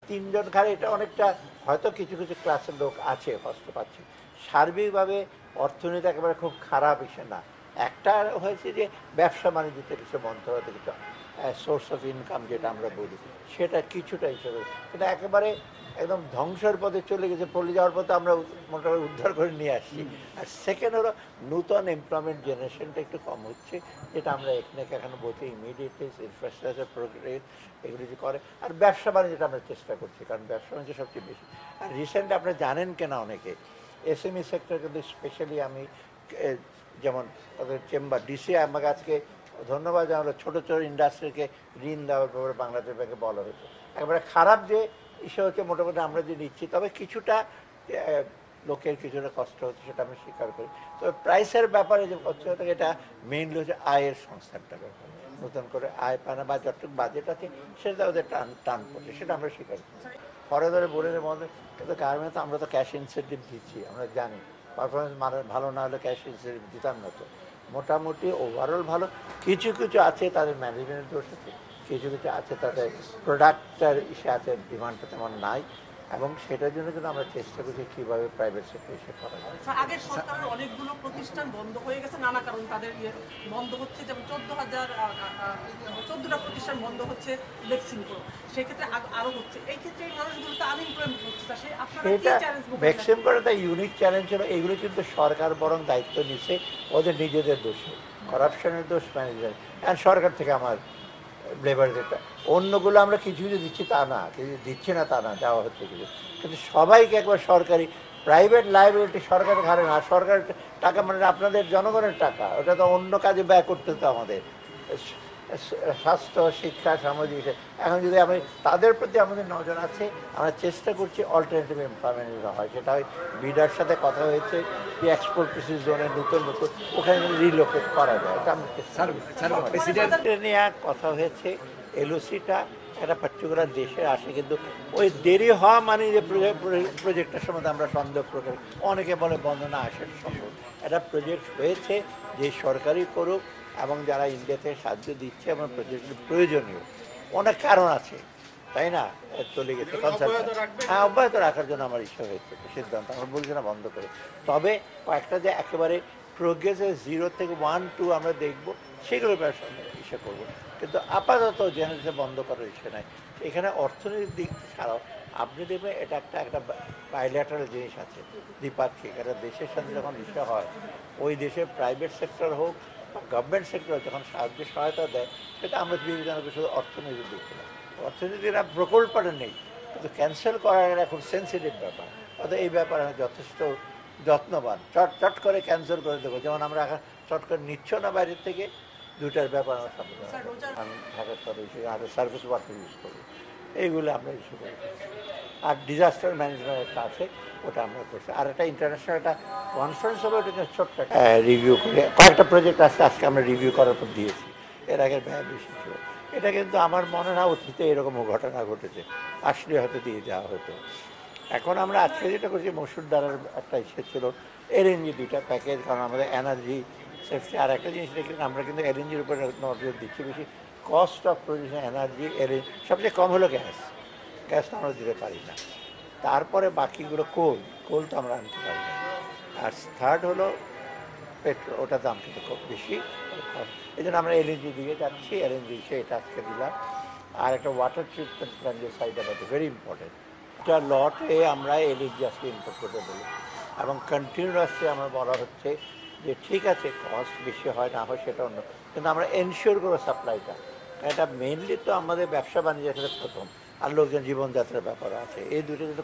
তিনজন ঘাড়ে এটা অনেকটা হয়তো কিছু কিছু ক্লাসের লোক আছে কষ্ট পাচ্ছে, সার্বিকভাবে অর্থনীতি একেবারে খুব খারাপ এসে না। একটা হয়েছে যে ব্যবসা বাণিজ্যতে কিছু বন্ধ হতে কিছু সোর্স অফ ইনকাম যেটা আমরা বলি সেটা কিছুটা হিসেবে, কিন্তু একেবারে একদম ধ্বংসের পথে চলে গেছে, পড়ে যাওয়ার পথে আমরা মোটামুটি উদ্ধার করে নিয়ে আসছি। আর সেকেন্ড হলো নূতন এমপ্লয়মেন্ট জেনারেশনটা একটু কম হচ্ছে, যেটা আমরা এখানে এখনো বলছি ইমিডিয়েটলি ইনফ্রাস্ট্রাকচার প্রোগ্রেস এগুলো যে করে। আর ব্যবসা বাণিজ্যটা আমরা চেষ্টা করছি, কারণ ব্যবসা বাণিজ্য সবচেয়ে বেশি। আর রিসেন্টলি আপনারা জানেন কেনা অনেকে এসএমই সেক্টর, কিন্তু স্পেশালি আমি যেমন তাদের চেম্বার ডিসি আমাকে আজকে ধন্যবাদ জানালো, ছোটো ছোটো ইন্ডাস্ট্রিকে ঋণ দেওয়ার ব্যাপারে বাংলাদেশ ব্যাংকে বলা হয়েছে। একেবারে খারাপ যে ইস্যু হচ্ছে মোটামুটি আমরা যে নিচ্ছি, তবে কিছুটা লোকের কিছুটা কষ্ট হচ্ছে সেটা আমি স্বীকার করি। তবে প্রাইসের ব্যাপারে যে কষ্ট হচ্ছে এটা মেইনলি হচ্ছে আয়ের সংস্থানটা ব্যাপার, নতুন করে আয় পায় না বা যতটুকু বাজেট আছে সেটা ওদের টান পড়ছে, সেটা আমরা স্বীকার করি। পরে ধরে বলে মধ্যে কিন্তু গার্মেন্টস আমরা তো ক্যাশ ইনসেন্টিভ দিচ্ছি, আমরা জানি পারফরমেন্স ভালো না হলে ক্যাশ ইনসেন্টিভ দিতাম না। তো মোটামুটি ওভারঅল ভালো। কিছু কিছু আছে তাদের ম্যানেজমেন্টের দোষ আছে, কিছু কিছু আছে তাদের প্রোডাক্টটার ইসে আছে, ডিমান্ডটা তেমন নাই, এবং সেটার জন্য কিন্তু আমরা চেষ্টা করছি কীভাবে প্রাইভেট সেক্টর এসে করা যায়। আগের সরকারের অনেকগুলো প্রতিষ্ঠান বন্ধ হয়ে গেছে নানা কারণ, তাদের বন্ধ হচ্ছে, যেমন 14টা প্রতিষ্ঠান বন্ধ হচ্ছে ভ্যাকসিন করে, সেক্ষেত্রে আরও হচ্ছে। এই ক্ষেত্রে এই মানুষগুলো তো আনএমপ্লয়মেন্ট হচ্ছে, সেটা ভ্যাকসিন করাটা ইউনিক চ্যালেঞ্জ ছিল। এগুলো কিন্তু সরকার বরং দায়িত্ব নিচ্ছে ওদের নিজেদের দোষে, করাপশনের দোষ ম্যানেজমেন্ট, আর সরকার থেকে আমার লেবার যেটা অন্যগুলো আমরা কিছু কিছু দিচ্ছি তা না, কিছু দিচ্ছি না তা না, দেওয়া হচ্ছে কিছু, কিন্তু সবাইকে একবার সরকারি প্রাইভেট লাইবিলিটি সরকারের ঘাড়ে না। সরকারের টাকা মানে আপনাদের জনগণের টাকা, ওটা তো অন্য কাজে ব্যয় করতে হতো আমাদের, স্বাস্থ্য শিক্ষা সামাজিক। এখন যদি আমি তাদের প্রতি আমাদের নজর আছে, আমরা চেষ্টা করছি অল্টারনেটিভ এমপ্লয়মেন্ট হয়, সেটা হয় বিডার সাথে কথা হয়েছে যে এক্সপোর্ট কৃষি জোনে নতুন নতুন ওখানে রিলোকেট করা যায়, এটা আমরা প্রেসিডেন্টের নিয়ে কথা হয়েছে। এলওসিটা একটা পার্টিকুলার দেশে আসে, কিন্তু ওই দেরি হওয়া মানে যে প্রজেক্টের সম্বন্ধে আমরা সন্দেহ প্রকাশ, অনেকে বলে বন্ধ না আসার সম্ভব। একটা প্রজেক্ট হয়েছে যে সরকারি করুক এবং যারা ইন্ডিয়া থেকে সাহায্য দিচ্ছে এবং প্রজেক্টগুলো প্রয়োজনীয়, অনেক কারণ আছে, তাই না, চলে গেছে হ্যাঁ অব্যাহত রাখার জন্য আমার ইচ্ছা হয়েছে সিদ্ধান্ত, আমরা বলছি না বন্ধ করে। তবে কয়েকটা যে একেবারে প্রোগ্রেসে 0 থেকে 1, 2 আমরা দেখবো, সেগুলো ইচ্ছা করবো, কিন্তু আপাতত জেনারেশন বন্ধ করার ইচ্ছে নাই। এখানে অর্থনৈতিক দিক ছাড়াও আপনি দেখবেন এটা একটা বাইল্যাটারাল জিনিস আছে, দ্বিপাক্ষিক। একটা দেশের সাথে যখন ইচ্ছা হয়, ওই দেশের প্রাইভেট সেক্টর হোক বা গভর্নমেন্ট সেক্টর যখন সাহায্য সহায়তা দেয়, সেটা আমরা বিবেচনা করি শুধু অর্থনৈতিক দিক না। অর্থনীতির প্রকল্পটা নেই, কিন্তু ক্যান্সেল করার এখন সেন্সিটিভ ব্যাপার, অর্থাৎ এই ব্যাপারে আমি যথেষ্ট যত্নবান। চট করে ক্যান্সেল করে দেবো, যেমন আমরা এখন চট করে নিচ্ছ না বাইরের থেকে, দুটার ব্যাপার আমার সামনে আমি ঢাকা শহরে আরও সার্ভিস ওয়াটার ইউজ করি, এইগুলো আমরা ইস্যু করি। আর ডিজাস্টার ম্যানেজমেন্ট একটা আছে, ওটা আমরা করছি। আর একটা ইন্টারন্যাশনাল একটা কনফারেন্স হবে, ওটা ছোট্ট রিভিউ করে কয়েকটা প্রজেক্ট আছে, আজকে আমরা রিভিউ করার পর দিয়েছি। এর আগের ব্যয় বেশি ছিল, এটা কিন্তু আমার মনে হয় অতীতে এরকম ঘটনা ঘটেছে, আসলে হয়তো দিয়ে দেওয়া হতো। এখন আমরা আজকে যেটা করছি, মসুর ডালের একটা ইচ্ছে ছিল, এলএনজি 2টা প্যাকেজ, কারণ আমাদের এনার্জি সেফটি। আর একটা জিনিস দেখি আমরা কিন্তু এলএনজির উপরে নজর দিচ্ছি বেশি, cost of producing energy LNG সবচেয়ে কম হলো গ্যাস তো আমরা দিতে পারি না। তারপরে বাকিগুলো কোল তো আমরা আনতে পারি না। আর থার্ড হলো পেট্রোল, ওটার দাম কিন্তু খুব বেশি, এই জন্য আমরা এলএনজি দিয়ে যাচ্ছি। এলএনজি এটা আজকে দিলাম। আর একটা ওয়াটার ট্রিটমেন্ট প্ল্যান্টের সাইড আছে, ভেরি ইম্পর্টেন্ট। একটা লটে আমরা এলএনজি আজকে ইম্পোর্ট করতে বলি, এবং কন্টিনিউয়াসলি আমরা বলা হচ্ছে যে ঠিক আছে কস্ট বেশি হয় না হয় সেটা অন্য, কিন্তু আমরা এনশিওর করবো সাপ্লাইটা। এটা মেইনলি তো আমাদের ব্যবসা বাণিজ্যের সাথে প্রথম, আর লোকজন জীবনযাত্রার ব্যাপার আছে, এই দুটো যদি